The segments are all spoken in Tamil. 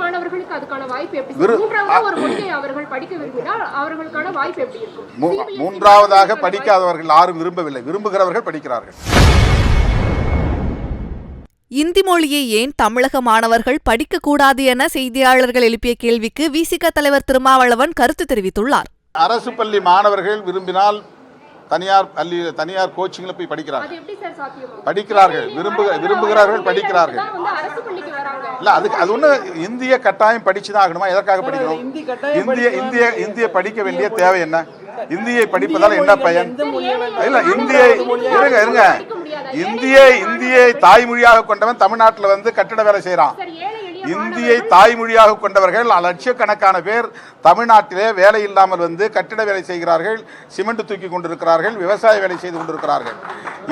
மாணவர்களுக்கு அதுக்கான வாய்ப்பு எப்படி? மூன்றாவது ஒரு மொழியை அவர்கள் படிக்க விரும்பினால் அவர்களுக்கான வாய்ப்பு எப்படி இருக்கும்? மூன்றாவதாக படிக்காதவர்கள் யாரும் விரும்பவில்லை, விரும்புகிறவர்கள் படிக்கிறார்கள். இந்தி மொழியை ஏன் தமிழக மாணவர்கள் படிக்கக்கூடாது என செய்தியாளர்கள் எழுப்பிய கேள்விக்கு விசிக தலைவர் திருமாவளவன் கருத்து தெரிவித்துள்ளார். அரசு பள்ளி மாணவர்கள் விரும்பினால் தனியார் கோச்சிங்ல போய் படிக்கிறார்கள், விரும்புகிறார்கள், படிக்கிறார்கள். இல்ல அது ஒண்ணு இந்திய கட்டாயம் படிச்சுதான் ஆகணுமா? எதற்காக படிக்கணும்? இந்திய படிக்க வேண்டிய தேவை என்ன? இந்தியை படிப்பதால் என்ன பயன்? இல்ல இந்தியை தாய்மொழியாக கொண்டவன் தமிழ்நாட்டில் வந்து கட்டிட வேலை செய்யறான். இந்தியை தாய்மொழியாக கொண்டவர்கள் லட்சக்கணக்கான பேர் தமிழ்நாட்டிலே வேலை இல்லாமல் வந்து கட்டிட வேலை செய்கிறார்கள், சிமெண்ட் தூக்கி கொண்டிருக்கிறார்கள், விவசாய வேலை செய்து கொண்டிருக்கிறார்கள்.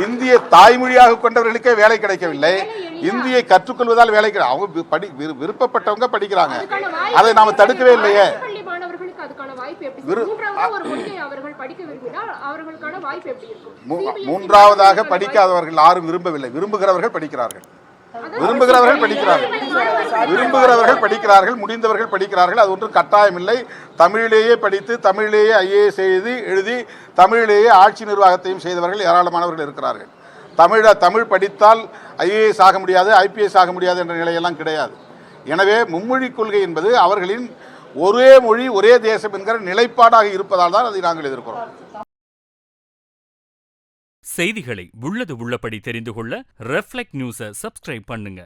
இந்திய தாய்மொழியாக கொண்டவர்களுக்கே வேலை கிடைக்கவில்லை. இந்தியை கற்றுக்கொள்வதால் வேலை அவங்க விருப்பப்பட்டவங்க படிக்கிறாங்க. அதை நாம தடுக்கவே இல்லையே. மூன்றாவதாக படிக்காதவர்கள் யாரும் விரும்பவில்லை, விரும்புகிறவர்கள் படிக்கிறார்கள். முடிந்தவர்கள் படிக்கிறார்கள். அது ஒன்றும் கட்டாயம் இல்லை. தமிழிலேயே படித்து தமிழிலேயே IAS எழுதி தமிழிலேயே ஆட்சி நிர்வாகத்தையும் செய்தவர்கள் ஏராளமானவர்கள் இருக்கிறார்கள். தமிழ் படித்தால் IAS ஆக முடியாது, IPS ஆக முடியாது என்ற நிலையெல்லாம் கிடையாது. எனவே மும்மொழி கொள்கை என்பது அவர்களின் ஒரே மொழி ஒரே தேசம் என்கிற நிலைப்பாடாக இருப்பதால் தான் அதை நாங்கள் எதிர்க்கிறோம். செய்திகளை உள்ளது உள்ளபடி தெரிந்து கொள்ள ரெஃப்ளெக்ட் நியூஸை சப்ஸ்கிரைப் பண்ணுங்க.